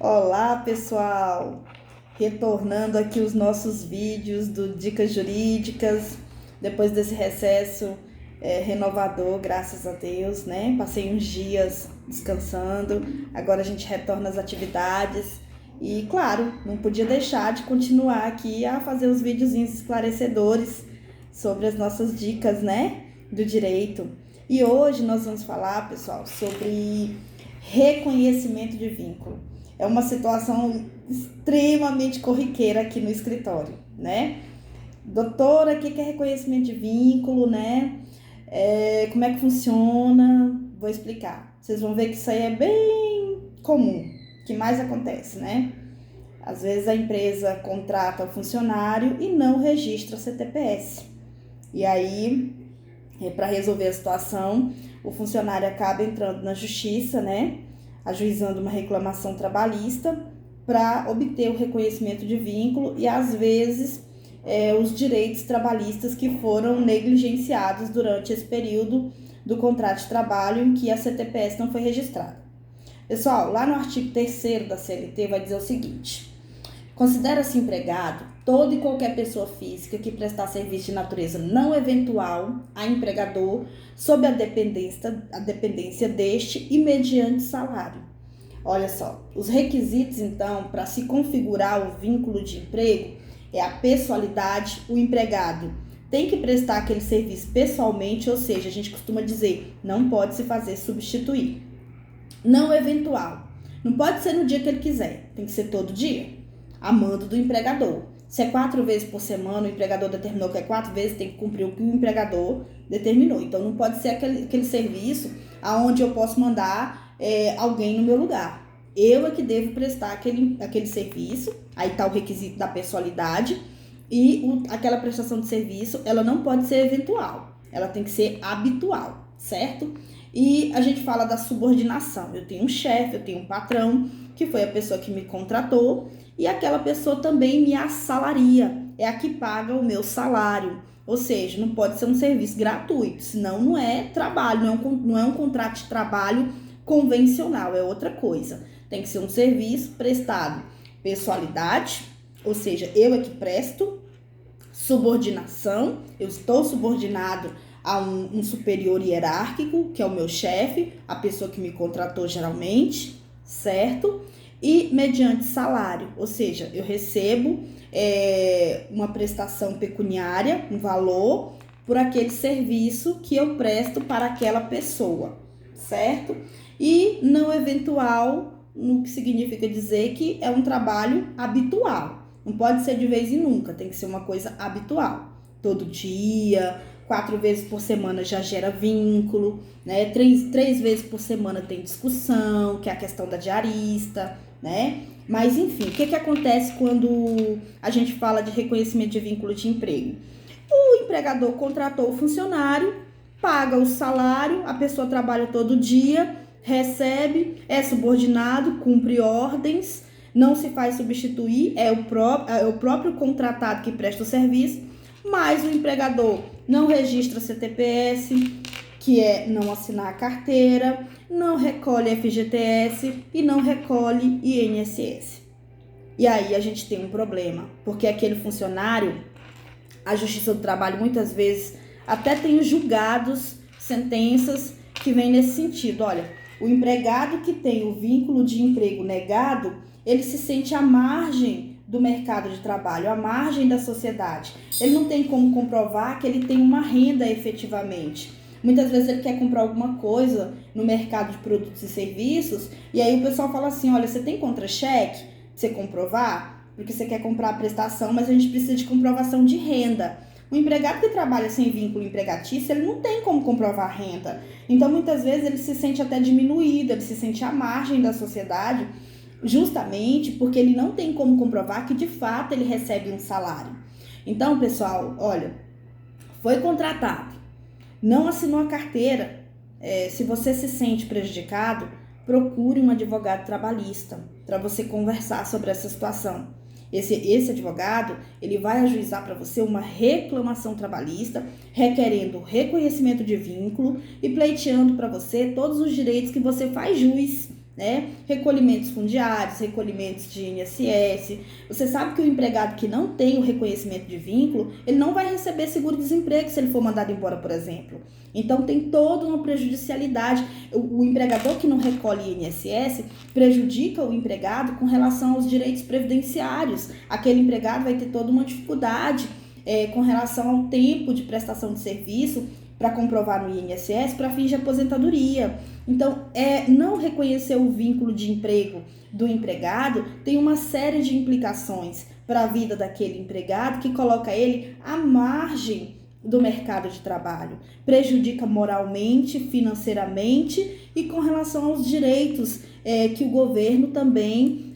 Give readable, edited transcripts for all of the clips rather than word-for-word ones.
Olá, pessoal! Retornando aqui os nossos vídeos do Dicas Jurídicas, depois desse recesso renovador, graças a Deus, né? Passei uns dias descansando, agora a gente retorna às atividades e, claro, não podia deixar de continuar aqui a fazer os videozinhos esclarecedores sobre as nossas dicas, né? Do direito. E hoje nós vamos falar, pessoal, sobre reconhecimento de vínculo. É uma situação extremamente corriqueira aqui no escritório, né? Doutora, o que é reconhecimento de vínculo, né? Como é que funciona? Vou explicar. Vocês vão ver que isso aí é bem comum, que mais acontece, né? Às vezes a empresa contrata o funcionário e não registra CTPS. E aí, para resolver a situação, o funcionário acaba entrando na justiça, né? Ajuizando uma reclamação trabalhista para obter o reconhecimento de vínculo e, às vezes, os direitos trabalhistas que foram negligenciados durante esse período do contrato de trabalho em que a CTPS não foi registrada. Pessoal, lá no artigo 3º da CLT vai dizer o seguinte: considera-se empregado toda e qualquer pessoa física que prestar serviço de natureza não eventual a empregador sob a dependência deste e mediante salário. Olha só, os requisitos, então, para se configurar o vínculo de emprego é a pessoalidade. O empregado tem que prestar aquele serviço pessoalmente, ou seja, a gente costuma dizer, não pode se fazer substituir. Não eventual, não pode ser no dia que ele quiser, tem que ser todo dia, a mando do empregador. Se é 4 vezes por semana, o empregador determinou que é 4 vezes, tem que cumprir o que o empregador determinou. Então, não pode ser aquele serviço onde eu posso mandar alguém no meu lugar. Eu é que devo prestar aquele serviço, aí está o requisito da pessoalidade, e aquela prestação de serviço, ela não pode ser eventual, ela tem que ser habitual, certo? E a gente fala da subordinação. Eu tenho um chefe, eu tenho um patrão, que foi a pessoa que me contratou, e aquela pessoa também me assalaria, é a que paga o meu salário. Ou seja, não pode ser um serviço gratuito, senão não é trabalho, não é um contrato de trabalho convencional, é outra coisa. Tem que ser um serviço prestado. Pessoalidade, ou seja, eu é que presto. Subordinação, eu estou subordinado a um superior hierárquico, que é o meu chefe, a pessoa que me contratou geralmente, certo? E mediante salário, ou seja, eu recebo uma prestação pecuniária, um valor, por aquele serviço que eu presto para aquela pessoa, certo? E não eventual, no que significa dizer que é um trabalho habitual. Não pode ser de vez em nunca, tem que ser uma coisa habitual. Todo dia, 4 vezes por semana já gera vínculo, né? 3 vezes por semana tem discussão, que é a questão da diarista, né? Mas, enfim, o que acontece quando a gente fala de reconhecimento de vínculo de emprego? O empregador contratou o funcionário, paga o salário, a pessoa trabalha todo dia, recebe, é subordinado, cumpre ordens, não se faz substituir, é o próprio contratado que presta o serviço, mas o empregador não registra CTPS, que é não assinar a carteira, não recolhe FGTS e não recolhe INSS. E aí a gente tem um problema, porque aquele funcionário, a Justiça do Trabalho muitas vezes até tem julgados, sentenças que vêm nesse sentido. Olha, o empregado que tem o vínculo de emprego negado, ele se sente à margem do mercado de trabalho, à margem da sociedade. Ele não tem como comprovar que ele tem uma renda efetivamente. Muitas vezes ele quer comprar alguma coisa no mercado de produtos e serviços, e aí o pessoal fala assim, olha, você tem contra-cheque pra você comprovar? Porque você quer comprar a prestação, mas a gente precisa de comprovação de renda. O empregado que trabalha sem vínculo empregatício, ele não tem como comprovar renda. Então, muitas vezes, ele se sente até diminuído, ele se sente à margem da sociedade, justamente porque ele não tem como comprovar que, de fato, ele recebe um salário. Então, pessoal, olha, foi contratado, não assinou a carteira, se você se sente prejudicado, procure um advogado trabalhista para você conversar sobre essa situação. Esse advogado, ele vai ajuizar para você uma reclamação trabalhista, requerendo reconhecimento de vínculo e pleiteando para você todos os direitos que você faz jus, né? Recolhimentos fundiários, recolhimentos de INSS. Você sabe que o empregado que não tem o reconhecimento de vínculo, ele não vai receber seguro-desemprego se ele for mandado embora, por exemplo. Então, tem toda uma prejudicialidade. O empregador que não recolhe INSS prejudica o empregado com relação aos direitos previdenciários. Aquele empregado vai ter toda uma dificuldade com relação ao tempo de prestação de serviço para comprovar no INSS para fins de aposentadoria. Então, não reconhecer o vínculo de emprego do empregado tem uma série de implicações para a vida daquele empregado que coloca ele à margem do mercado de trabalho, prejudica moralmente, financeiramente e com relação aos direitos que o governo também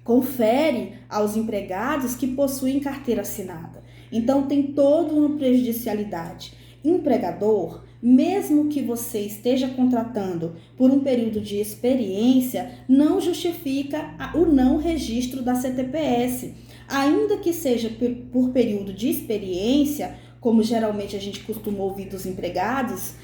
confere aos empregados que possuem carteira assinada. Então, tem toda uma prejudicialidade. Empregador, mesmo que você esteja contratando por um período de experiência, não justifica o não registro da CTPS. Ainda que seja por período de experiência, como geralmente a gente costuma ouvir dos empregados,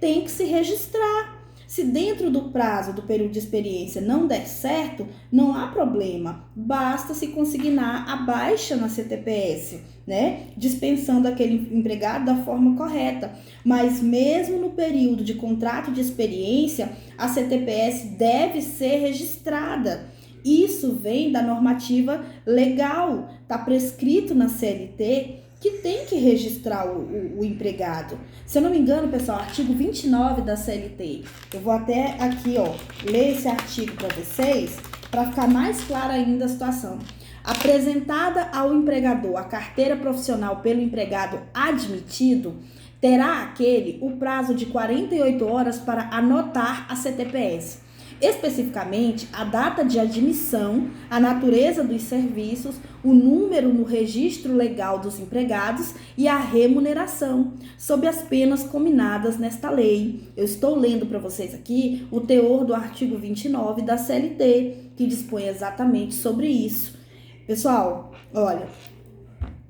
tem que se registrar. Se dentro do prazo do período de experiência não der certo, não há problema, basta se consignar a baixa na CTPS, né? Dispensando aquele empregado da forma correta. Mas mesmo no período de contrato de experiência, a CTPS deve ser registrada. Isso vem da normativa legal, está prescrito na CLT que tem que registrar o empregado. Se eu não me engano, pessoal, artigo 29 da CLT. Eu vou até aqui, ler esse artigo para vocês, para ficar mais clara ainda a situação. Apresentada ao empregador a carteira profissional pelo empregado admitido, terá aquele o prazo de 48 horas para anotar a CTPS. Especificamente, a data de admissão, a natureza dos serviços, o número no registro legal dos empregados e a remuneração, sob as penas combinadas nesta lei. Eu estou lendo para vocês aqui o teor do artigo 29 da CLT, que dispõe exatamente sobre isso. Pessoal, olha,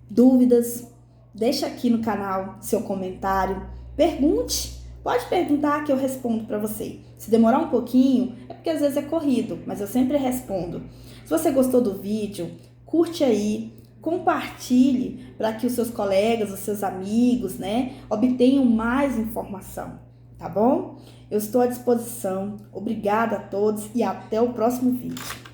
dúvidas, deixa aqui no canal seu comentário, pergunte. Pode perguntar que eu respondo para você. Se demorar um pouquinho, é porque às vezes é corrido, mas eu sempre respondo. Se você gostou do vídeo, curte aí, compartilhe para que os seus colegas, os seus amigos, né, obtenham mais informação, tá bom? Eu estou à disposição. Obrigada a todos e até o próximo vídeo.